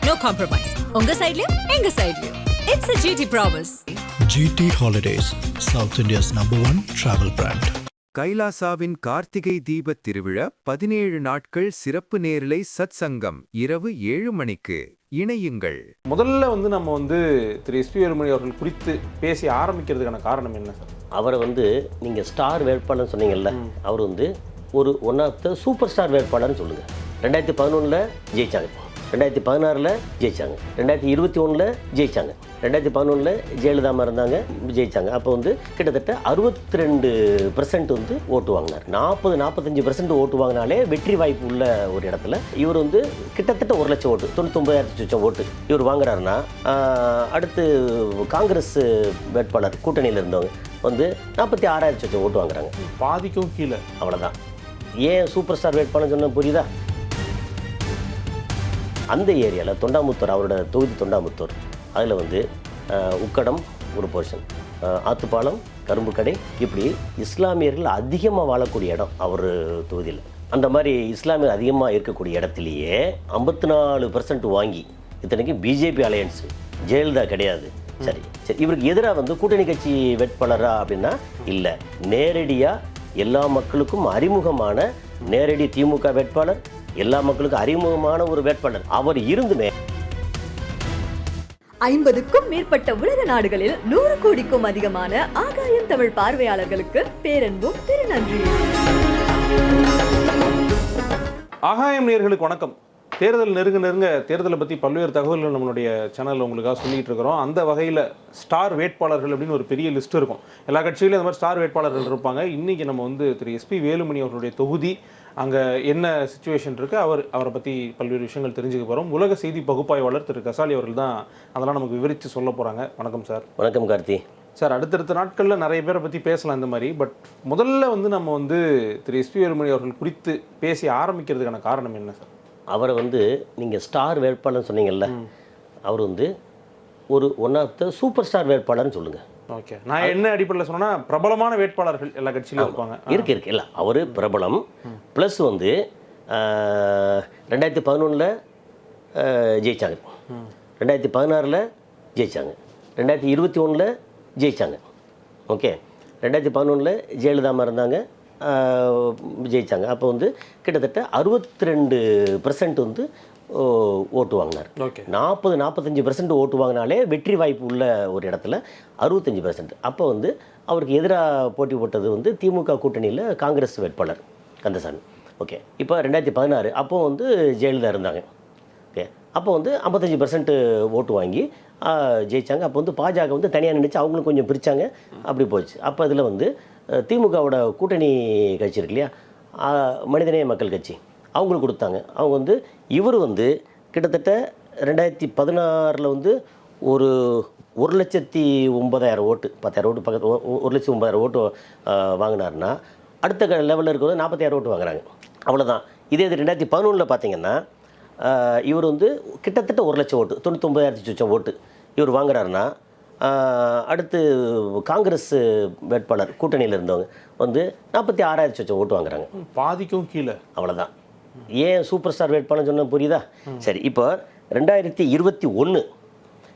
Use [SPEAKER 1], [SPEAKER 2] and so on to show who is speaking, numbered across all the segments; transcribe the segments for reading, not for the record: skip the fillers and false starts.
[SPEAKER 1] no compromise. உங்க சைடுலயும் எங்க சைடுலயும். It's a GT promise.
[SPEAKER 2] GT Holidays, South India's #1 travel brand.
[SPEAKER 3] கைலாசாவின் Karthigai தீபத் திருவிழா 17 நாட்கள் சிறப்பு நேரலை சத்சங்கம் இரவு 7 மணிக்கு இணையுங்கள்.
[SPEAKER 4] முதல்ல நம்ம திரு எஸ்பி வேலுமணி அவர்கள் குறித்து பேசி ஆரம்பிக்கிறதுக்கான காரணம் என்ன சார்?
[SPEAKER 5] அவரை நீங்கள் ஸ்டார் வேட்பாளர்னு சொன்னீங்கல்ல, அவர் ஒரு one of the super star வேட்பாளர்னு சொல்லுங்கள். 2011 ஜெயிச்சாங்க, 2016 ஜெயிச்சாங்க, 2021 ஜெயிச்சாங்க, 2011 ஜெயலலிதா இருந்தாங்க, ஜெயிச்சாங்க. அப்போ கிட்டத்தட்ட 62% ஓட்டு வாங்கினார். 40-45% ஓட்டு வாங்கினாலே வெற்றி வாய்ப்பு உள்ள ஒரு இடத்துல இவர் கிட்டத்தட்ட 1 லட்சம் ஓட்டு, 99,000 ஓட்டு இவர் வாங்குறாருன்னா, அடுத்து காங்கிரஸ் வேட்பாளர் கூட்டணியில் இருந்தவங்க 46,000 ஓட்டு வாங்குறாங்க.
[SPEAKER 4] பாதிக்கும் கீழே.
[SPEAKER 5] அவ்வளோதான். ஏன் சூப்பர் ஸ்டார் வேட்பாளர் சொன்ன புரியுதா? அந்த ஏரியாவில் தொண்டாமுத்தூர், அவரோட தொகுதி தொண்டாமுத்தூர், அதில் உக்கடம் ஒரு போர்ஷன், ஆத்துப்பாலம், கரும்பு கடை, இப்படி இஸ்லாமியர்கள் அதிகமாக வாழக்கூடிய இடம் அவர் தொகுதியில். அந்த மாதிரி இஸ்லாமியர் அதிகமாக இருக்கக்கூடிய இடத்துலையே 54% வாங்கி, இத்தனைக்கு பிஜேபி அலையன்ஸு, ஜெயலலிதா கிடையாது. சரி, இவருக்கு எதிராக கூட்டணி கட்சி வேட்பாளரா அப்படின்னா இல்லை, நேரடியாக எல்லா மக்களுக்கும் அறிமுகமான நேரடி திமுக வேட்பாளர், எல்லா மக்களுக்கும் அறிமுகமான ஒரு வேட்பாளர் அவர் இருந்துமே.
[SPEAKER 6] 50க்கும் மேற்பட்ட உலக நாடுகளில் 100 கோடிக்கும் அதிகமான ஆகாயம் தமிழ் பார்வையாளர்களுக்கு பேரன்பும் திருநன்றியும்.
[SPEAKER 4] ஆகாயம் நேயர்களுக்கு வணக்கம். தேர்தல் நெருங்க தேர்தலை பற்றி பல்வேறு தகவல்கள் நம்மளுடைய சேனலில் உங்களுக்காக சொல்லிகிட்டு இருக்கிறோம். அந்த வகையில் ஸ்டார் வேட்பாளர்கள் அப்படின்னு ஒரு பெரிய லிஸ்ட் இருக்கும். எல்லா கட்சியிலும் இந்த மாதிரி ஸ்டார் வேட்பாளர்கள் இருப்பாங்க. இன்றைக்கி நம்ம திரு எஸ்பி வேலுமணி அவர்களுடைய தொகுதி, அங்கே என்ன சுச்சுவேஷன் இருக்குது, அவரை பற்றி பல்வேறு விஷயங்கள் தெரிஞ்சுக்க போகிறோம். உலக செய்தி பகுப்பாய்வாளர் திரு கசாலி அவர்கள் தான் அதெல்லாம் நமக்கு விவரித்து சொல்ல போகிறாங்க. வணக்கம் சார்.
[SPEAKER 5] வணக்கம் கார்த்தி
[SPEAKER 4] சார். அடுத்தடுத்த நாட்களில் நிறைய பேரை பற்றி பேசலாம் இந்த மாதிரி. பட் முதல்ல நம்ம திரு எஸ்பி வேலுமணி அவர்கள் குறித்து பேசி ஆரம்பிக்கிறதுக்கான காரணம் என்ன சார்?
[SPEAKER 5] அவரை நீங்கள் ஸ்டார் வேட்பாளர்னு சொன்னீங்கல்ல, அவர் ஒரு one of the super star வேட்பாளர்னு சொல்லுங்கள்.
[SPEAKER 4] ஓகே, நான் என்ன அடிப்படையில் சொன்னா, பிரபலமான வேட்பாளர்கள் எல்லா கட்சியிலும் இருப்பாங்க.
[SPEAKER 5] இருக்கு இல்லை, அவர் பிரபலம். ப்ளஸ் 2011 ஜெயிச்சாங்க, 2016 ஜெயிச்சாங்க, 2021 ஜெயிச்சாங்க. ஓகே, 2011 ஜெயலலிதா இருந்தாங்க, ஜெயிச்சாங்க. அப்போ கிட்டத்தட்ட 62% ஓட்டு வாங்கினார். 40-45% ஓட்டு வாங்கினாலே வெற்றி வாய்ப்பு உள்ள ஒரு இடத்துல 65%. அப்போ அவருக்கு எதிராக போட்டி போட்டது திமுக கூட்டணியில் காங்கிரஸ் வேட்பாளர் கந்தசாமி. ஓகே, இப்போ 2016 அப்போ ஜெயலலிதா இருந்தாங்க. ஓகே, அப்போ 55% ஓட்டு வாங்கி ஜெயித்தாங்க. அப்போ பாஜக தனியாக நினைச்சு அவங்களும் கொஞ்சம் பிரித்தாங்க, அப்படி போச்சு. அப்போ அதில் திமுகவோட கூட்டணி கட்சி இருக்கு இல்லையா, மனிதநேய மக்கள் கட்சி, அவங்களுக்கு கொடுத்தாங்க. அவங்க இவர் கிட்டத்தட்ட 2016 ஒரு 1,09,000 ஓட்டு, 10,000 ஓட்டு பக்கத்து 1,09,000 ஓட்டு வாங்கினார்னா, அடுத்த லெவலில் இருக்கிறது 40,000 ஓட்டு வாங்குறாங்க. அவ்வளோதான். இதே 2011 பார்த்தீங்கன்னா இவர் கிட்டத்தட்ட 1 லட்சம் ஓட்டு, 99,000 ஓட்டு இவர் வாங்குறாருன்னா, அடுத்து காங்கிரஸ் வேட்பாளர் கூட்டணியில் இருந்தவங்க 46,000 ஓட்டு வாங்குறாங்க.
[SPEAKER 4] பாதிக்கும் கீழே.
[SPEAKER 5] அவ்வளோதான். ஏன் சூப்பர் ஸ்டார் வேட்பாளர் சொன்ன புரியுதா? சரி, இப்போ 2021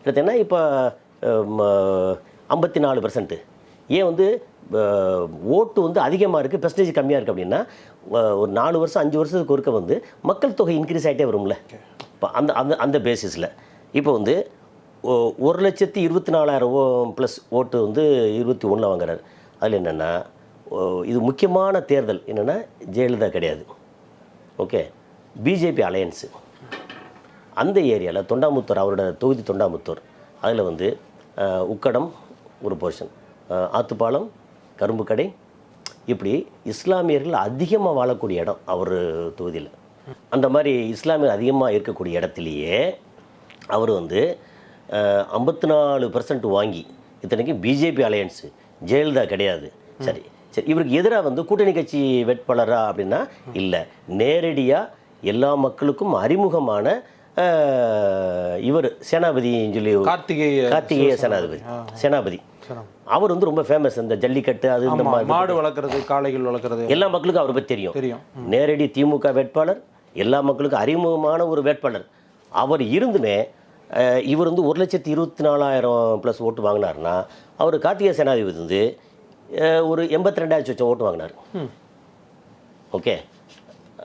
[SPEAKER 5] பார்த்தீங்கன்னா இப்போ 54%. ஏன் ஓட்டு அதிகமாக இருக்குது, பெர்சன்டேஜ் கம்மியாக இருக்குது அப்படின்னா, ஒரு 4 வருஷம் 5 வருஷத்துக்கு ஒருக்க மக்கள் தொகை இன்க்ரீஸ் ஆகிட்டே வரும்ல. இப்போ அந்த பேசிஸில் இப்போ 1,24,000 ப்ளஸ் ஓட்டு 21 வாங்குறாரு. அதில் என்னென்னா, இது முக்கியமான தேர்தல் என்னென்னா, ஜெயலலிதா கிடையாது. Okay, BJP alliance. அந்த ஏரியாவில் தொண்டாமுத்தூர், அவரோட தொகுதி தொண்டாமுத்தூர், அதில் உக்கடம் ஒரு போர்ஷன், ஆத்துப்பாலம், கரும்பு கடை, இப்படி இஸ்லாமியர்கள் அதிகமாக வாழக்கூடிய இடம் அவர் தொகுதியில். அந்த மாதிரி இஸ்லாமியர் அதிகமாக இருக்கக்கூடிய இடத்துலையே அவர் 54% வாங்கி, இத்தனைக்கு பிஜேபி அலையன்ஸு, ஜெயலலிதா கிடையாது. சரி, இவருக்கு எதிராக கூட்டணி கட்சி வேட்பாளரா அப்படின்னா இல்லை, நேரடியாக எல்லா மக்களுக்கும் அறிமுகமான இவர் சேனாபதின்னு சொல்லி, கார்த்திகேய சேனாபதி அவர் ரொம்ப ஃபேமஸ். இந்த ஜல்லிக்கட்டு, அது இந்த
[SPEAKER 4] மாடு வளர்க்குறது, காளைகள் வளர்க்குறது,
[SPEAKER 5] எல்லா மக்களுக்கும் அவரை பற்றி தெரியும். நேரடி திமுக வேட்பாளர், எல்லா மக்களுக்கும் அறிமுகமான ஒரு வேட்பாளர். அவர் இருந்துமே இவர் வந்து 1,24,000 ப்ளஸ் ஓட்டு வாங்கினார்னா அவர் கார்த்திகை சேனாதிபதி வந்து ஒரு 82,000 சொச்சம் ஓட்டு வாங்கினார். ஓகே,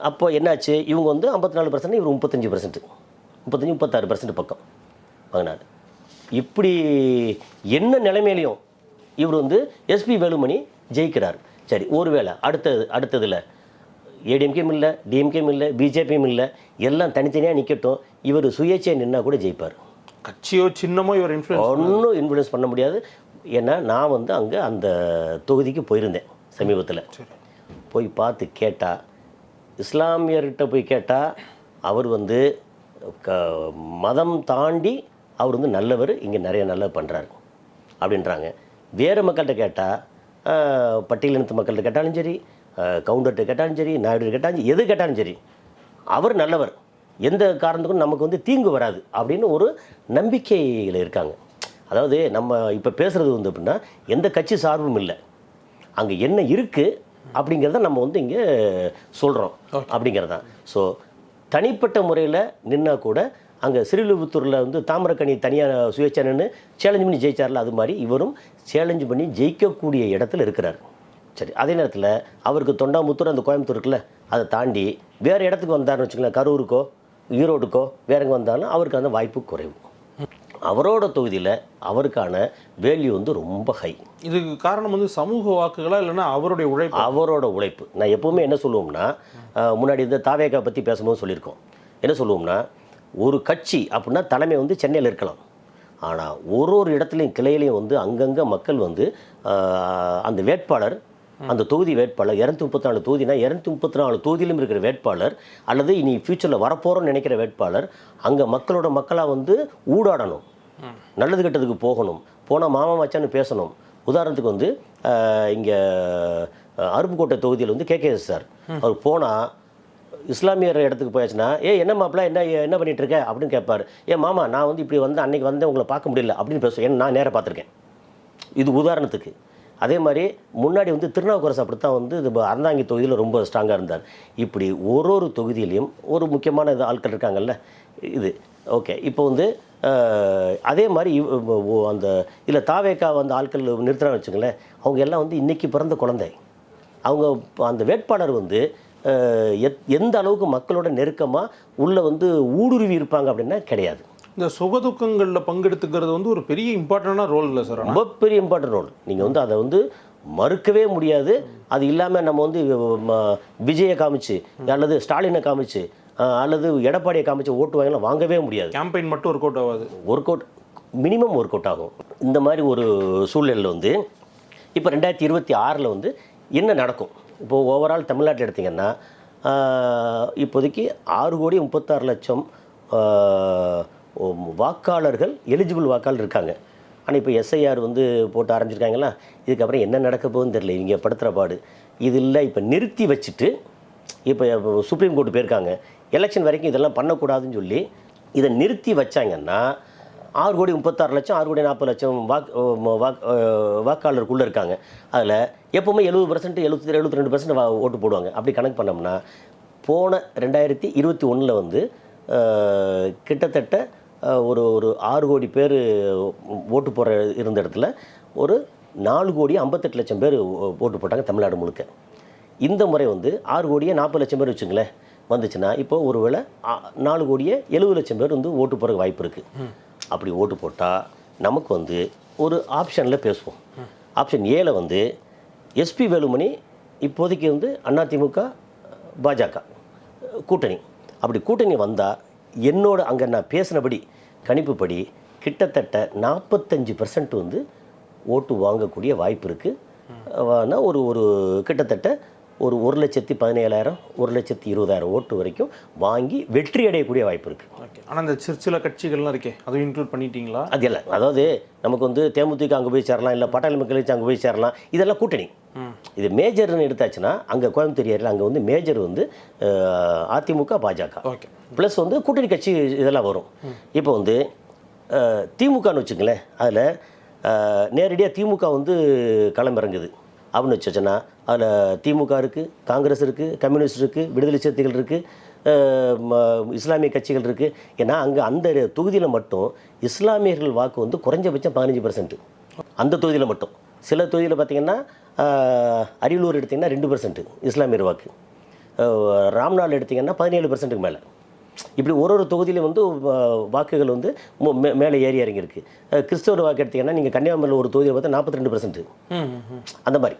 [SPEAKER 5] அப்போ என்னாச்சு, இவங்க வந்து 54%, இவர் 35%, 36% பக்கம் வாங்கினார். இப்படி என்ன நிலைமையிலையும் இவர் வந்து எஸ்பி வேலுமணி ஜெயிக்கிறார். சரி, ஒருவேளை அடுத்ததில் ஏடிஎம்கேயும் இல்லை, டிஎம்கேயும் இல்லை, பிஜேபியும் இல்லை, எல்லாம் தனித்தனியாக நிற்கட்டும், இவர் சுயேட்சையாக நின்னா கூட ஜெயிப்பார்.
[SPEAKER 4] கட்சியோ சின்னமோ இவர்
[SPEAKER 5] ஒன்றும் இன்ஃப்ளூயன்ஸ் பண்ண முடியாது. ஏன்னா நான் வந்து அங்கே அந்த தொகுதிக்கு போயிருந்தேன் சமீபத்தில். போய் பார்த்து கேட்டால், இஸ்லாமியர்கிட்ட போய் கேட்டால் அவர் வந்து மதம் தாண்டி அவர் வந்து நல்லவர், இங்கே நிறைய நல்லது பண்ணுறாரு அப்படின்றாங்க. வேறு மக்கள்கிட்ட கேட்டால், பட்டியலினத்து மக்கள்கிட்ட கேட்டாலும் சரி, கவுண்டர்கிட்ட கேட்டாலும் சரி, நாயுடு கேட்டாலும் எது கேட்டாலும் சரி, அவர் நல்லவர், எந்த காரணத்துக்கும் நமக்கு வந்து தீங்கு வராது அப்படின்னு ஒரு நம்பிக்கையில் இருக்காங்க. அதாவது நம்ம இப்போ பேசுகிறது வந்து அப்படின்னா எந்த கட்சி சார்பும் இல்லை, அங்கே என்ன இருக்குது அப்படிங்கிறத நம்ம வந்து இங்கே சொல்கிறோம் அப்படிங்கிறது தான். ஸோ தனிப்பட்ட முறையில் நின்னா கூட அங்கே ஸ்ரீவில்லிபுத்தூரில் வந்து தாமிரக்கனி தனியாக சுயேட்சைன்னு சேலஞ்ச் பண்ணி ஜெயிச்சார்ல, அது மாதிரி இவரும் சேலஞ்ச் பண்ணி ஜெயிக்கக்கூடிய இடத்துல இருக்கிறார். சரி, அதே நேரத்தில் அவருக்கு தொண்டாமுத்தூர் அந்த கோயம்புத்தூர் இருக்குல்ல, அதை தாண்டி வேறு இடத்துக்கு வந்தார்னு வச்சுக்கலாம், கரூருக்கோ ஈரோடுக்கோ வேற எங்கே வந்தாலும் அவருக்கு அந்த வாய்ப்பு குறைவு. அவரோட தொகுதியில் அவருக்கான வேல்யூ வந்து ரொம்ப ஹை.
[SPEAKER 4] இதுக்கு காரணம் வந்து சமூக வாக்குகளா இல்லைன்னா அவருடைய உழைப்பு?
[SPEAKER 5] அவரோட உழைப்பு. நான் எப்போவுமே என்ன சொல்லுவோம்னா, முன்னாடி இந்த தாவேகா பற்றி பேசும்போது சொல்லியிருக்கோம், என்ன சொல்லுவோம்னா, ஒரு கட்சி அப்படின்னா தலைமை வந்து சென்னையில் இருக்கலாம், ஆனால் ஒரு இடத்துலையும் கிளையிலையும் வந்து அங்கங்கே மக்கள் வந்து அந்த வேட்பாளர், அந்த தொகுதி வேட்பாளர் 234 தொகுதினா 234 தொகுதியிலும் இருக்கிற வேட்பாளர் அல்லது இனி ஃப்யூச்சரில் வரப்போகிறோன்னு நினைக்கிற வேட்பாளர் அங்கே மக்களோட மக்களாக வந்து ஊடாடணும், நல்லது கெட்டதுக்கு போகணும், போனால் மாமா மச்சான்னு பேசணும். உதாரணத்துக்கு வந்து இங்கே அருப்புக்கோட்டை தொகுதியில் வந்து கேகேஎஸ் சார் அவர் போனால் இஸ்லாமியர் இடத்துக்கு போயாச்சுன்னா, என்ன மாப்பிள்ள என்ன பண்ணிட்டு இருக்க அப்படின்னு கேட்பார். மாமா நான் வந்து இப்படி வந்து அன்னைக்கு வந்து உங்களை பார்க்க முடியல அப்படின்னு பேசுவேன், ஏன்னா நான் நேராக பார்த்துருக்கேன். இது உதாரணத்துக்கு. அதே மாதிரி முன்னாடி வந்து திருநாவுக்கரசு அப்படித்தான் வந்து இது அறந்தாங்கி தொகுதியில் ரொம்ப ஸ்ட்ராங்காக இருந்தார். இப்படி ஒரு தொகுதியிலையும் ஒரு முக்கியமான இது ஆட்கள் இருக்காங்கல்ல இது. ஓகே, இப்போ வந்து அதே மாதிரி அந்த இல்லை தாவேக்கா வந்து ஆட்கள் நிறுத்துறான்னு வச்சுங்களேன், அவங்க எல்லாம் வந்து இன்றைக்கி பிறந்த குழந்தை. அவங்க அந்த வேட்பாளர் வந்து எந்த அளவுக்கு மக்களோட நெருக்கமாக உள்ளே வந்து ஊடுருவி இருப்பாங்க அப்படின்னா கிடையாது.
[SPEAKER 4] இந்த சுகதுக்கங்களில் பங்கெடுத்துக்கிறது வந்து ஒரு பெரிய இம்பார்ட்டண்டான ரோல் இல்லை சார்?
[SPEAKER 5] ரொம்ப பெரிய இம்பார்ட்டன்ட் ரோல். நீங்கள் வந்து அதை வந்து மறுக்கவே முடியாது. அது இல்லாமல் நம்ம வந்து விஜயை காமிச்சு அல்லது ஸ்டாலினை காமிச்சு அல்லது எடப்பாடியை காமிச்சு ஓட்டு வாங்கலாம் வாங்கவே முடியாது.
[SPEAKER 4] கேம்பெயின் மட்டும் ஒர்க் அவுட் ஆகாது,
[SPEAKER 5] work out minimum work out ஆகும். இந்த மாதிரி ஒரு சூழ்நிலையில் வந்து இப்போ 2026 வந்து என்ன நடக்கும்? இப்போது ஓவரால் தமிழ்நாட்டில் எடுத்திங்கன்னா இப்போதைக்கு 6,36,00,000 வாக்காளர்கள் எலிஜிபிள் வாக்காளர் இருக்காங்க. ஆனால் இப்போ எஸ்ஐஆர் வந்து போட்டு ஆரம்பிச்சிருக்காங்களா, இதுக்கப்புறம் என்ன நடக்க போகுதுன்னு தெரியல. இவங்க படுத்துகிற பாடு இது இல்லை. இப்போ நிறுத்தி வச்சுட்டு இப்போ சுப்ரீம் கோர்ட்டு போயிருக்காங்க, எலெக்ஷன் வரைக்கும் இதெல்லாம் பண்ணக்கூடாதுன்னு சொல்லி இதை நிறுத்தி வச்சாங்கன்னா 6,36,00,000 6,40,00,000 வாக்காளருக்குள்ளே இருக்காங்க. அதில் எப்போவுமே 70% 72% ஓட்டு போடுவாங்க. அப்படி கணக்கு பண்ணோம்னா போன 2021 வந்து கிட்டத்தட்ட ஒரு 6 கோடி பேர் ஓட்டு போடுற இருந்த இடத்துல ஒரு 4,58,00,000 பேர் ஓட்டு போட்டாங்க தமிழ்நாடு முழுக்க. இந்த முறை வந்து 6,40,00,000 பேர் வச்சுங்களேன் வந்துச்சுன்னா, இப்போ ஒருவேளை 4,70,00,000 பேர் வந்து ஓட்டு போடுற வாய்ப்பு இருக்குது. அப்படி ஓட்டு போட்டால் நமக்கு வந்து ஒரு ஆப்ஷனில் பேசுவோம். ஆப்ஷன் ஏல வந்து எஸ்பி வேலுமணி இப்போதைக்கு வந்து அதிமுக பாஜக கூட்டணி. அப்படி கூட்டணி வந்தால் என்னோட அங்கே நான் பேசினபடி கணிப்புப்படி கிட்டத்தட்ட 45% வந்து ஓட்டு வாங்கக்கூடிய வாய்ப்பு இருக்குது. ஒரு கிட்டத்தட்ட ஒரு 1,17,000 1,20,000 ஓட்டு வரைக்கும் வாங்கி வெற்றி அடையக்கூடிய வாய்ப்பு இருக்குது.
[SPEAKER 4] ஓகே, ஆனால் இந்த சில கட்சிகள்லாம் இருக்கே, அதுவும் இன்க்ளூட் பண்ணிட்டீங்களா?
[SPEAKER 5] அது இல்லை, அதாவது நமக்கு வந்து தேமுதிக அங்கே போய் சேரலாம், இல்லை பாட்டாளி மக்கள் கட்சி அங்கே போய் சேரலாம், இதெல்லாம் கூட்டணி. இது மேஜர்னு எடுத்தாச்சுன்னா அங்கே கோயம்புத்தூர் ஏரியாவில் அங்கே வந்து மேஜர் வந்து அதிமுக பாஜக. ஓகே, ப்ளஸ் வந்து கூட்டணி கட்சி இதெல்லாம் வரும். இப்போ வந்து திமுகன்னு வச்சுங்களேன், அதில் நேரடியாக திமுக வந்து களமிறங்குது அப்படின்னு வச்சுன்னா அதில் திமுக இருக்குது, காங்கிரஸ் இருக்குது, கம்யூனிஸ்ட் இருக்குது, விடுதலை சிறுத்தைகள் இருக்குது, இஸ்லாமிய கட்சிகள் இருக்குது. ஏன்னா அங்கே அந்த தொகுதியில் மட்டும் இஸ்லாமியர்கள் வாக்கு வந்து குறைஞ்சபட்சம் 15%. அந்த தொகுதியில் மட்டும். சில தொகுதியில் பார்த்திங்கன்னா அரியலூர் எடுத்திங்கன்னா 2% இஸ்லாமியர் வாக்கு, ராம்நாள் எடுத்திங்கன்னா 17%க்கு மேலே. இப்படி ஒரு தொகுதியிலும் வந்து வாக்குகள் வந்து மேலே ஏறி இறங்கியிருக்கு. கிறிஸ்தவர் வாக்கு எடுத்திங்கன்னா நீங்கள் கன்னியாகுமரியில் ஒரு தொகுதியில் பார்த்தா 42%. அந்த மாதிரி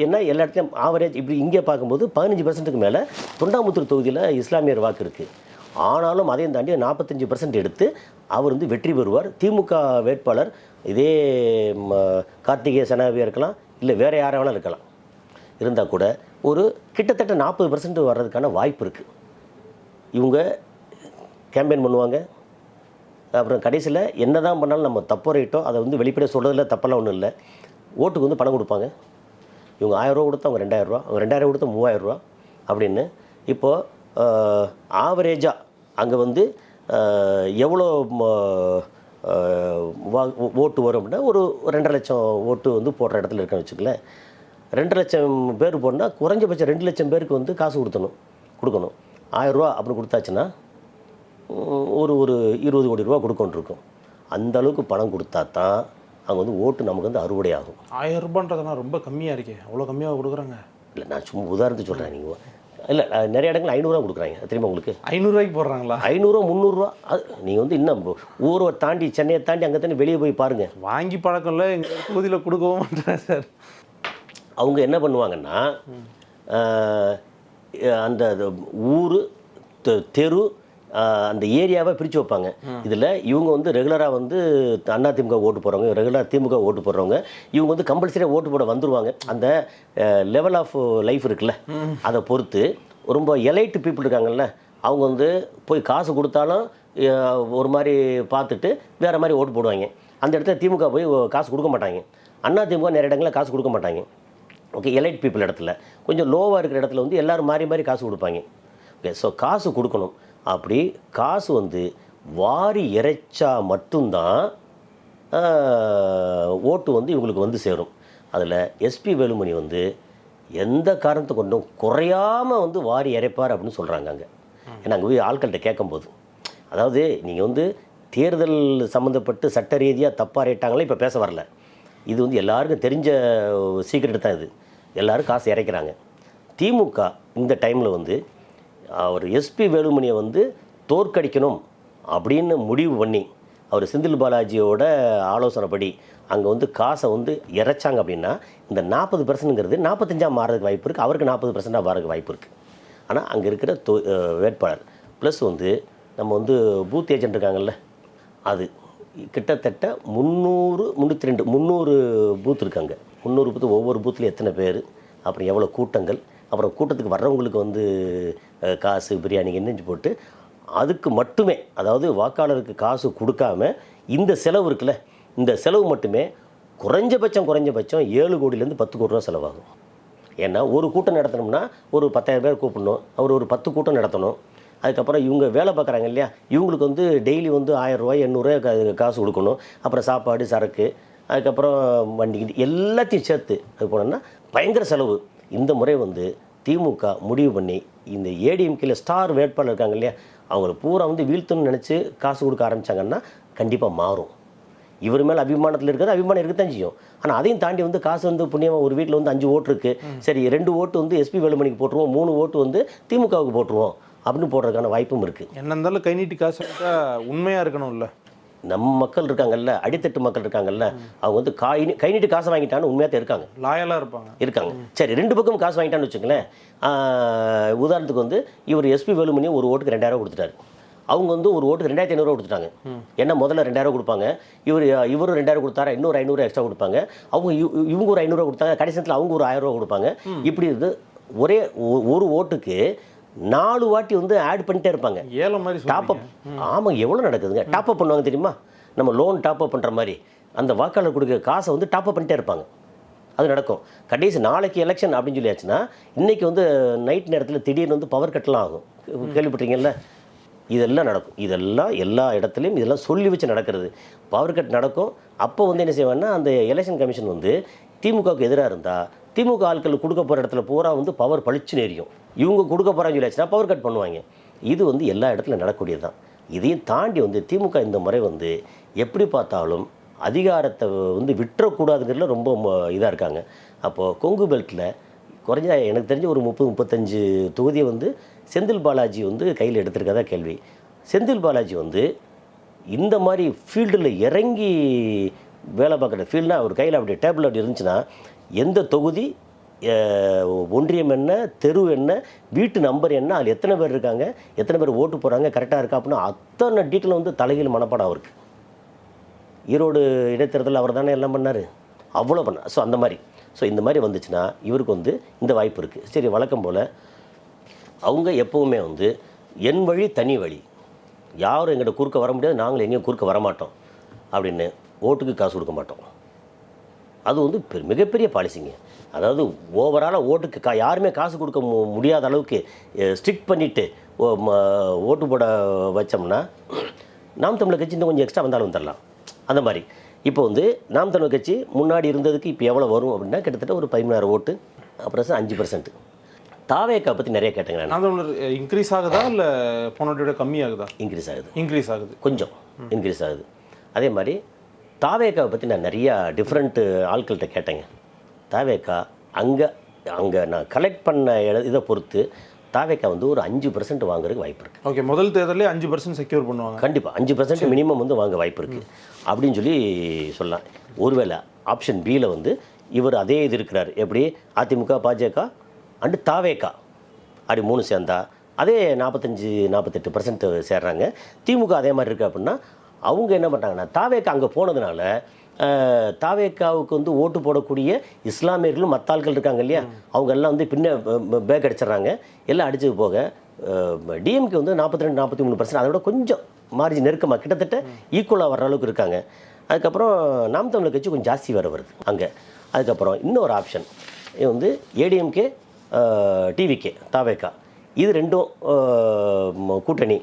[SPEAKER 5] என்ன எல்லா இடத்துலையும் ஆவரேஜ் இப்படி இங்கே பார்க்கும்போது 15%க்கு மேலே தொண்டாமுத்தூர் தொகுதியில் இஸ்லாமியர் வாக்கு இருக்குது. ஆனாலும் அதையும் தாண்டி 45% எடுத்து அவர் வந்து வெற்றி பெறுவார். திமுக வேட்பாளர் இதே கார்த்திகேய சனாவியாக இருக்கலாம், இல்லை வேறு யாராக வேணாலும் இருக்கலாம். இருந்தால் கூட ஒரு கிட்டத்தட்ட 40% வர்றதுக்கான வாய்ப்பு இருக்குது. இவங்க கேம்பெயின் பண்ணுவாங்க. அப்புறம் கடைசியில் என்ன தான் பண்ணாலும் நம்ம தப்போ ரைட்டோ அதை வந்து வெளிப்படையாக சொல்கிறதுல தப்பெல்லாம் ஒன்றும் இல்லை. ஓட்டுக்கு வந்து பணம் கொடுப்பாங்க. இவங்க 1000 ரூபா கொடுத்தா அவங்க 2000 ரூபா, அவங்க 2000 கொடுத்தா 3000 ரூபா அப்படின்னு. இப்போது ஆவரேஜாக அங்கே வந்து எவ்வளோ ஓட்டு வரும் அப்படின்னா ஒரு 2.5 லட்சம் ஓட்டு வந்து போடுற இடத்துல இருக்குன்னு வச்சுக்கலேன். 2 லட்சம் பேர் போனால் குறைஞ்சபட்சம் 2 லட்சம் பேருக்கு வந்து காசு கொடுக்கணும். 1000 ரூபா அப்படின்னு கொடுத்தாச்சுன்னா ஒரு 20 கோடி ரூபா கொடுக்கொண்டிருக்கும். அந்த அளவுக்கு பணம் கொடுத்தா தான் அங்கே வந்து ஓட்டு நமக்கு வந்து அறுவடை ஆகும்.
[SPEAKER 4] 1000 ரூபான்றதுனா ரொம்ப கம்மியாக இருக்கே, அவ்வளோ கம்மியாக கொடுக்குறாங்க.
[SPEAKER 5] இல்லை நான் சும்மா உதாரணத்துக்கு சொல்கிறேன். நீங்கள் இல்லை நிறைய இடங்கள் 500 ரூபா கொடுக்குறாங்க தெரியுமா உங்களுக்கு?
[SPEAKER 4] 500 ரூபாய்க்கு போடுறாங்களா?
[SPEAKER 5] 500 300 ரூபா. அது நீங்கள் வந்து இன்னும் ஊரை தாண்டி சென்னையை தாண்டி அங்கே தானே வெளியே போய் பாருங்கள்.
[SPEAKER 4] வாங்கி பழக்கம் இல்லை, எங்கள் தொகுதியில் கொடுக்கவும் மாட்டேன் சார்.
[SPEAKER 5] அவங்க என்ன பண்ணுவாங்கன்னா அந்த ஊர் தெரு அந்த ஏரியாவை பிரித்து வைப்பாங்க. இதில் இவங்க வந்து ரெகுலராக வந்து அதிமுக ஓட்டு போடுறவங்க, ரெகுலராக திமுக ஓட்டு போடுறவங்க, இவங்க வந்து கம்பல்சரியாக ஓட்டு போட வந்துடுவாங்க. அந்த லெவல் ஆஃப் லைஃப் இருக்குல்ல, அதை பொறுத்து ரொம்ப எலைட் பீப்புள் இருக்காங்கல்ல, அவங்க வந்து போய் காசு கொடுத்தாலும் ஒரு மாதிரி பார்த்துட்டு வேறு மாதிரி ஓட்டு போடுவாங்க. அந்த இடத்துல திமுக போய் காசு கொடுக்க மாட்டாங்க. அதிமுக நிறைய இடங்களில் காசு கொடுக்க மாட்டாங்க. ஓகே, எலைட் பீப்புள் இடத்துல கொஞ்சம் லோவாக இருக்கிற இடத்துல வந்து எல்லோரும் மாறி மாறி காசு கொடுப்பாங்க. ஓகே, ஸோ காசு கொடுக்கணும். அப்படி காசு வந்து வாரி இறைச்சா மட்டும்தான் ஓட்டு வந்து இவங்களுக்கு வந்து சேரும். அதில் எஸ்பி வேலுமணி வந்து எந்த காரணத்தை கொண்டும் குறையாமல் வந்து வாரி இறைப்பார் அப்படின்னு சொல்கிறாங்க அங்கே. ஏன்னா அங்கே போய் ஆட்கள்கிட்ட கேட்கும்போது, அதாவது நீங்கள் வந்து தேர்தல் சம்மந்தப்பட்டு சட்ட ரீதியாக தப்பாக இறைட்டாங்களே இப்போ பேச வரல. இது வந்து எல்லாருக்கும் தெரிஞ்ச சீக்ரெட் தான். இது எல்லோரும் காசு இறைக்கிறாங்க. திமுக இந்த டைமில் வந்து அவர் எஸ்பி வேலுமணியை வந்து தோற்கடிக்கணும் அப்படின்னு முடிவு பண்ணி அவர் செந்தில் பாலாஜியோட ஆலோசனைப்படி அங்கே வந்து காசை வந்து இறைச்சாங்க அப்படின்னா இந்த 40%ங்கிறது 45 மாறதுக்கு வாய்ப்பு இருக்குது. அவருக்கு 40% மாறதுக்கு வாய்ப்பு இருக்குது. ஆனால் அங்கே இருக்கிற வேட்பாளர் ப்ளஸ் வந்து நம்ம வந்து பூத் ஏஜென்ட் இருக்காங்கல்ல, அது கிட்டத்தட்ட 300 பூத் இருக்காங்க. 300 பூத்து, ஒவ்வொரு பூத்துலையும் எத்தனை பேர், அப்புறம் எவ்வளோ கூட்டங்கள், அப்புறம் கூட்டத்துக்கு வர்றவங்களுக்கு வந்து காசு பிரியாணி என்னென்னு போட்டு அதுக்கு மட்டுமே, அதாவது வாக்காளருக்கு காசு கொடுக்காம இந்த செலவு இருக்குல்ல, இந்த செலவு மட்டுமே குறைஞ்சபட்சம் 7 கோடியிலேருந்து 10 கோடி ரூபா செலவாகும். ஏன்னா ஒரு கூட்டம் நடத்தணும்னா ஒரு 10,000 பேர் கூப்பிடணும், அவர் ஒரு 10 கூட்டம் நடத்தணும். அதுக்கப்புறம் இவங்க வேலை பார்க்குறாங்க இல்லையா, இவங்களுக்கு வந்து டெய்லி வந்து 1000 ரூபாய் 800 ரூபாய் காசு கொடுக்கணும். அப்புறம் சாப்பாடு, சரக்கு, அதுக்கப்புறம் வண்டி எல்லாத்தையும் சேர்த்து அது போனோம்னா பயங்கர செலவு. இந்த முறை வந்து திமுக முடிவு பண்ணி இந்த ஏடிஎம்கேல ஸ்டார் வேட்பாளர் இருக்காங்க இல்லையா, அவங்கள பூரா வந்து வீழ்த்தணும்னு நினச்சி காசு கொடுக்க ஆரம்பித்தாங்கன்னா கண்டிப்பாக மாறும். இவர் மேலே அபிமானத்தில் இருக்கிறது அபிமானம் இருக்கத்தான் செய்யும். ஆனால் அதையும் தாண்டி வந்து காசு வந்து புண்ணியமாக ஒரு வீட்டில் வந்து 5 ஓட்டு இருக்குது, சரி 2 ஓட்டு வந்து எஸ்பி வேலுமணிக்கு போட்டுருவோம், 3 ஓட்டு வந்து திமுகவுக்கு போட்டுருவோம் அப்படின்னு போடுறதுக்கான வாய்ப்பும் இருக்குது.
[SPEAKER 4] என்ன இருந்தாலும் கை நீட்டி காசு உண்மையாக இருக்கணும்ல.
[SPEAKER 5] நம்ம மக்கள் இருக்காங்கல்ல, அடித்தட்டு மக்கள் இருக்காங்கல்ல, அவங்க வந்து கை நீட்டு காசு வாங்கிட்டான்னு உண்மையாக தான் இருக்காங்க,
[SPEAKER 4] லாயலாக இருக்காங்க.
[SPEAKER 5] சரி 2 பக்கம் காசு வாங்கிட்டான்னு வச்சுங்களேன். உதாரணத்துக்கு வந்து இவர் எஸ்பி வேலுமணி ஒரு ஓட்டுக்கு 2000 ரூபா கொடுத்துட்டாரு, அவங்க வந்து ஒரு ஓட்டுக்கு 2500 ரூபா கொடுத்துட்டாங்க. ஏன்னா முதல்ல 2000 கொடுப்பாங்க, இவரும் 2000 கொடுத்தாரா, இன்னொரு 500 எக்ஸ்ட்ரா கொடுப்பாங்க, இவங்க ஒரு 500 ரூபா கொடுத்தாங்க, கடைசியில் அவங்க ஒரு 1000 ரூபா கொடுப்பாங்க. இப்படி இருந்து ஒரே ஒரு ஓட்டுக்கு 4 வாட்டி வந்து ஆட் பண்ணிட்டே இருப்பாங்க.
[SPEAKER 4] ஏழை மாதிரி
[SPEAKER 5] டாப் அப். ஆமாம், எவ்வளோ நடக்குதுங்க. டாப் அப் பண்ணுவாங்க தெரியுமா, நம்ம லோன் டாப் அப் பண்ணுற மாதிரி அந்த வாக்காளர் கொடுக்குற காசை வந்து டாப் அப் பண்ணிட்டே இருப்பாங்க. அது நடக்கும். கடைசி நாளைக்கு எலெக்ஷன் அப்படின்னு சொல்லியாச்சுன்னா இன்றைக்கி வந்து நைட் நேரத்தில் திடீர்னு வந்து பவர் கட்லாம் ஆகும். கேள்விப்பட்டீங்கல்ல, இதெல்லாம் நடக்கும். இதெல்லாம் எல்லா இடத்துலையும் இதெல்லாம் சொல்லி வச்சு நடக்கிறது. பவர் கட் நடக்கும். அப்போ வந்து என்ன செய்வாங்கன்னா அந்த எலெக்ஷன் கமிஷன் வந்து திமுகவுக்கு எதிராக இருந்தால் திமுக ஆட்கள் கொடுக்க போகிற இடத்துல பூரா வந்து பவர் பளிச்சுன்னு எரியும். இவங்க கொடுக்க போகிறான்னு சொல்லியாச்சுன்னா பவர் கட் பண்ணுவாங்க. இது வந்து எல்லா இடத்துலையும் நடக்கூடியது தான். இதையும் தாண்டி வந்து திமுக இந்த முறை வந்து எப்படி பார்த்தாலும் அதிகாரத்தை வந்து விட்டுறக்கூடாதுங்கிறதுல ரொம்ப இதாக இருக்காங்க. அப்போது கொங்கு பெல்ட்டில் குறைஞ்ச எனக்கு தெரிஞ்ச ஒரு 30-35 தொகுதியை வந்து செந்தில் பாலாஜி வந்து கையில் எடுத்திருக்கதா கேள்வி. செந்தில் பாலாஜி வந்து இந்த மாதிரி ஃபீல்டில் இறங்கி வேலை பார்க்குற ஃபீல்டுனா அவர் கையில் அப்படி டேபிள் அப்படி இருந்துச்சுன்னா எந்த தொகுதி, ஒன்றியம் என்ன, தெரு என்ன, வீட்டு நம்பர் என்ன, அதில் எத்தனை பேர் இருக்காங்க, எத்தனை பேர் ஓட்டு போகிறாங்க, கரெக்டாக இருக்கா அப்படின்னா அத்தனை டீட்டெயில் வந்து தலைகீழ் மனப்பாடம் அவருக்கு. ஈரோடு இடைத்தேர்தல் அவர் தானே எல்லாம் பண்ணார், அவ்வளோ பண்ணார். ஸோ அந்த மாதிரி இந்த மாதிரி வந்துச்சுன்னா இவருக்கு வந்து இந்த வாய்ப்பு இருக்குது. சரி, வழக்கம் போல் அவங்க எப்போவுமே வந்து என் வழி தனி வழி, யாரும் எங்கிட்ட குறுக்க வர முடியாது, நாங்களும் எங்கேயும் குறுக்க வரமாட்டோம் அப்படின்னு ஓட்டுக்கு காசு கொடுக்க மாட்டோம். அது வந்து மிகப்பெரிய பாலிசிங்க. அதாவது ஓவராலாக ஓட்டுக்கு யாருமே காசு கொடுக்க முடியாத அளவுக்கு ஸ்ட்ரிக்ட் பண்ணிவிட்டு ஓட்டு போட வச்சோம்னா நாம் தமிழர் கட்சி இன்னும் கொஞ்சம் எக்ஸ்ட்ரா வந்தாலும் தரலாம். அந்த மாதிரி இப்போ வந்து நாம் தமிழர் கட்சி முன்னாடி இருந்ததுக்கு இப்போ எவ்வளோ வரும் அப்படின்னா கிட்டத்தட்ட ஒரு 16 ஓட்டு, அப்புறம் 5%. தாவேக்கா பற்றி நிறைய கேட்டேங்க.
[SPEAKER 4] நாம் தமிழர் இன்க்ரீஸ் ஆகுதா இல்லை போனோட கம்மியாகுதா?
[SPEAKER 5] இன்க்ரீஸ் ஆகுது கொஞ்சம் இன்க்ரீஸ் ஆகுது. அதே மாதிரி தாவேக்காவை பற்றி நான் நிறையா டிஃப்ரெண்ட்டு ஆட்கள்கிட்ட கேட்டேங்க. தாவேக்கா அங்கே நான் கலெக்ட் பண்ண இதை பொறுத்து தாவேக்கா வந்து ஒரு 5% வாங்குறதுக்கு வாய்ப்பு இருக்குது.
[SPEAKER 4] ஓகே, முதல் தேர்தலே 5% செக்யூர் பண்ணுவாங்க.
[SPEAKER 5] கண்டிப்பாக 5% மினிமம் வந்து வாங்க வாய்ப்பு இருக்குது அப்படின்னு சொல்லி சொல்லலாம். ஒருவேளை ஆப்ஷன் பியில் வந்து இவர் அதே இது இருக்கிறார், எப்படி அதிமுக, பாஜக அண்டு தாவேக்கா அப்படி 3 சேர்ந்தா அதே 45-48% சேர்றாங்க. திமுக அதே மாதிரி இருக்குது அப்படின்னா அவங்க என்ன பண்ணுறாங்கன்னா தாவேக்கா அங்கே போனதுனால தாவேக்காவுக்கு வந்து ஓட்டு போடக்கூடிய இஸ்லாமியர்களும் மற்ற ஆட்கள் இருக்காங்க இல்லையா, அவங்க எல்லாம் வந்து பின்ன பேக் அடிச்சிட்றாங்க. எல்லாம் அடிச்சது போக டிஎம்கே வந்து 42-43%, அதை விட கொஞ்சம் மார்ஜின் நெருக்கமாக கிட்டத்தட்ட ஈக்குவலாக வர்ற அளவுக்கு இருக்காங்க. அதுக்கப்புறம் நாம் தமிழர் கட்சி கொஞ்சம் ஜாஸ்தி வேறு வருது அங்கே. அதுக்கப்புறம் இன்னொரு ஆப்ஷன் வந்து ஏடிஎம்கே, டிவிகே, தாவேக்கா இது ரெண்டும் கூட்டணி.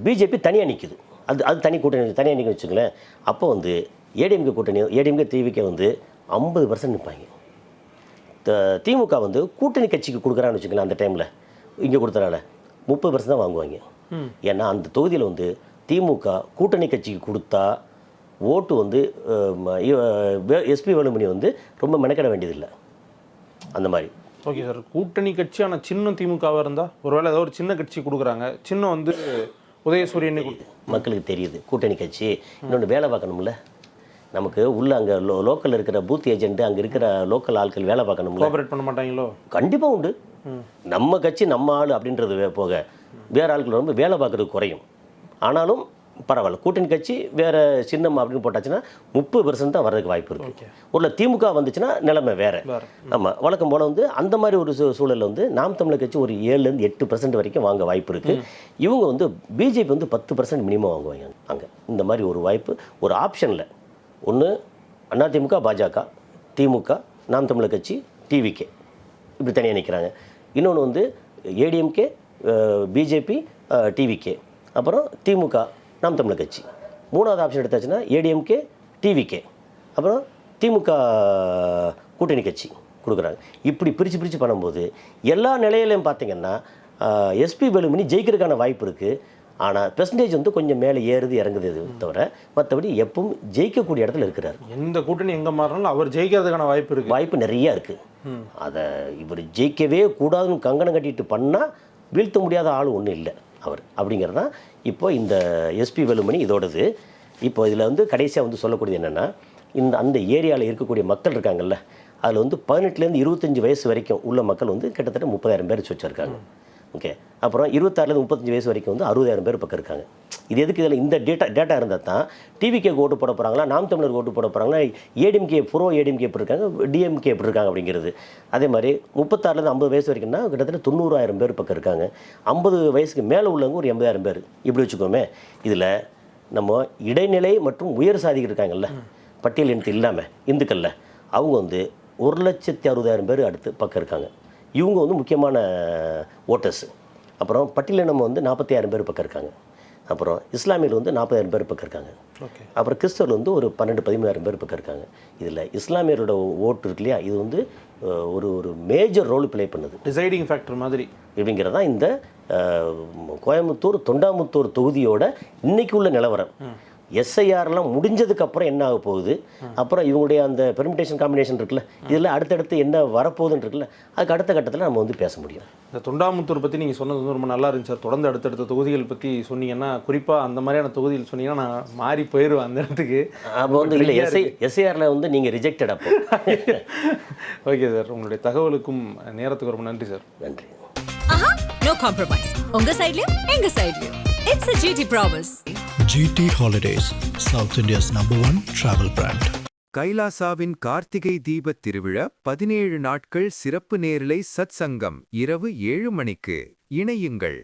[SPEAKER 5] பிஜேபி தனியாக நிற்குது, அது தனி கூட்டணி தனியாக நிற்க வச்சுங்களேன். அப்போ வந்து ஏடிஎம்கே கூட்டணி, ஏடிஎம்கே டிவிகே வந்து 50% நிற்பாங்க. திமுக வந்து கூட்டணி கட்சிக்கு கொடுக்குறான்னு வச்சுக்கலாம். அந்த டைமில் இங்கே கொடுத்தனால 30% தான் வாங்குவாங்க. ஏன்னா அந்த தொகுதியில் வந்து திமுக கூட்டணி கட்சிக்கு கொடுத்தா ஓட்டு வந்து எஸ்பி வேலுமணி வந்து ரொம்ப மெனக்கிட வேண்டியதில்லை. அந்த மாதிரி.
[SPEAKER 4] ஓகே சார், கூட்டணி கட்சி ஆனால் சின்னம் திமுகவாக இருந்தால் ஒருவேளை ஏதோ ஒரு சின்ன கட்சி கொடுக்குறாங்க, சின்னம் வந்து உதயசூரியன்
[SPEAKER 5] மக்களுக்கு தெரியுது கூட்டணி கட்சி. இன்னொன்று வேலை பார்க்கணும்ல, நமக்கு உள்ள அங்கே லோக்கல் இருக்கிற பூத் ஏஜென்ட், அங்கே இருக்கிற லோக்கல் ஆட்கள் வேலை பார்க்கணும்ல.
[SPEAKER 4] கோஆபரேட் பண்ண மாட்டாங்களோ?
[SPEAKER 5] கண்டிப்பாக உண்டு. நம்ம கட்சி நம்ம ஆள் அப்படின்றது போக வேறு ஆட்கள் ரொம்ப வேலை பார்க்குறது குறையும். ஆனாலும் பரவாயில்ல, கூட்டணி கட்சி வேறு சின்னம் அப்படின்னு போட்டாச்சுன்னா 30% தான் வர்றதுக்கு வாய்ப்பு இருக்குது. ஒரு திமுக வந்துச்சுன்னா நிலைமை வேறு. ஆமாம், வழக்கம் போல் வந்து அந்த மாதிரி ஒரு சூழலில் வந்து நாம் தமிழர் கட்சி ஒரு 7-8% வரைக்கும் வாங்க வாய்ப்பு இருக்குது. இவங்க வந்து பிஜேபி வந்து 10% மினிமம் வாங்குவாங்க அங்கே. இந்த மாதிரி ஒரு வாய்ப்பு ஒரு ஆப்ஷனில் ஒன்று அதிமுக, பாஜக, திமுக, நாம் தமிழர் கட்சி, டிவிகே இப்படி தனியாக நிற்கிறாங்க. இன்னொன்று வந்து ஏடிஎம்கே, பிஜேபி, டிவிகே, அப்புறம் திமுக, நாம் தமிழர் கட்சி. மூணாவது ஆப்ஷன் எடுத்தாச்சுன்னா ஏடிஎம்கே, டிவிகே, அப்புறம் திமுக கூட்டணி கட்சி கொடுக்குறாங்க. இப்படி பிரித்து பண்ணும்போது எல்லா நிலையிலையும் பார்த்திங்கன்னா எஸ்பி வேலுமணி ஜெயிக்கிறதுக்கான வாய்ப்பு இருக்குது. ஆனால் பெர்சன்டேஜ் வந்து கொஞ்சம் மேலே ஏறுது இறங்குது தவிர மற்றபடி எப்பவும் ஜெயிக்கக்கூடிய இடத்துல இருக்கிறார்.
[SPEAKER 4] எந்த கூட்டணி எங்கே மாறினாலும் அவர் ஜெயிக்கிறதுக்கான வாய்ப்பு இருக்குது,
[SPEAKER 5] வாய்ப்பு நிறையா இருக்குது. அதை இவர் ஜெயிக்கவே கூடாதுன்னு கங்கணம் கட்டிட்டு பண்ணால் வீழ்த்த முடியாத ஆள் ஒன்றும் இல்லை அவர். அப்படிங்கிறது தான் இப்போ இந்த எஸ்பி வேலுமணி இதோடது. இப்போ இதில் வந்து கடைசியாக வந்து சொல்லக்கூடியது என்னென்னா, அந்த ஏரியாவில் இருக்கக்கூடிய மக்கள் இருக்காங்கல்ல, அதில் வந்து 18லேருந்து 25 வயசு வரைக்கும் உள்ள மக்கள் வந்து கிட்டத்தட்ட 30,000 பேர் வச்சுருக்காங்க. ஓகே, அப்புறம் 26லேருந்து 35 வயசு வரைக்கும் வந்து 60,000 பேர் பக்கம் இருக்காங்க. இது எதுக்கு? இதில் இந்த டேட்டா இருந்தால் தான் டிவிகேக்கு ஓட்டு போட போகிறாங்களா, நாம் தமிழருக்கு ஓட்டு போட போகிறாங்களா, ஏடிஎம்கே ஏடிஎம்கே எப்படி இருக்காங்க, டிஎம்கே எப்படி இருக்காங்க அப்படிங்கிறது. அதே மாதிரி 36லேருந்து 50 வயசு வரைக்கும்னா கிட்டத்தட்ட 90,000 பேர் பக்கம் இருக்காங்க. 50 வயசுக்கு மேலே உள்ளவங்க ஒரு 80,000 பேர் இப்படி வச்சுக்கோமே. இதில் நம்ம இடைநிலை மற்றும் உயர் சாதிகள் இருக்காங்கல்ல, பட்டியல் இனத்து இல்லாமல் இந்துக்களில், அவங்க வந்து 1,60,000 பேர் அடுத்து பக்கம் இருக்காங்க. இவங்க வந்து முக்கியமான ஓட்டர்ஸு. அப்புறம் பட்டியலினம் வந்து 46,000 பேர் பக்கம் இருக்காங்க. அப்புறம் இஸ்லாமியர் வந்து 40,000 பேர் பக்கம் இருக்காங்க.
[SPEAKER 4] ஓகே.
[SPEAKER 5] அப்புறம் கிறிஸ்தவர் வந்து ஒரு 12-13,000 பேர் பக்கம் இருக்காங்க. இதில் இஸ்லாமியரோட ஓட்டு இருக்கு இல்லையா, இது வந்து ஒரு மேஜர் ரோல் ப்ளே பண்ணுது
[SPEAKER 4] டிசைடிங் ஃபேக்டர் மாதிரி
[SPEAKER 5] இப்படிங்கிறது தான் இந்த கோயம்புத்தூர் தொண்டாமுத்தூர் தொகுதியோட இன்னைக்கு உள்ள நிலவரம். எஸ்ஐஆர்லாம் முடிஞ்சதுக்கப்புறம் என்ன ஆக போகுது, அப்புறம் இவங்களுடைய அந்த பெர்மிட்டேஷன் காம்பினேஷன் இருக்குல்ல, இதில் அடுத்தடுத்து என்ன வரப்போகுதுன்னு இருக்குல்ல, அதுக்கு அடுத்த கட்டத்தில் நம்ம வந்து பேச முடியும்.
[SPEAKER 4] இந்த தொண்டாமுத்தூர் பற்றி நீங்கள் சொன்னது வந்து ரொம்ப நல்லா இருந்துச்சு சார். தொடர்ந்து அடுத்தடுத்த தொகுதிகள் பற்றி சொன்னீங்கன்னா, குறிப்பாக அந்த மாதிரியான தொகுதிகள் சொன்னீங்கன்னா நான் மாறி போயிடுவேன் அந்த இடத்துக்கு.
[SPEAKER 5] அப்போ வந்து இல்லை எஸ்ஐஆரில் வந்து நீங்கள் ரிஜெக்டட் அப்போ.
[SPEAKER 4] ஓகே சார், உங்களுடைய தகவலுக்கும் நேரத்துக்கு ரொம்ப நன்றி சார்.
[SPEAKER 5] நன்றி.
[SPEAKER 1] ஆஹா, நோ காம்ப்ரமைஸ். உங்க சைடுலயும் எங்க சைடுலயும். It's a GT promise.
[SPEAKER 2] GT Holidays, South India's #1 travel brand.
[SPEAKER 3] கைலாசாவின் Karthigai தீபத் திருவிழா 17 நாட்கள் சிறப்பு நேரலை சத்சங்கம் இரவு 7 மணிக்கு. இணையுங்கள்.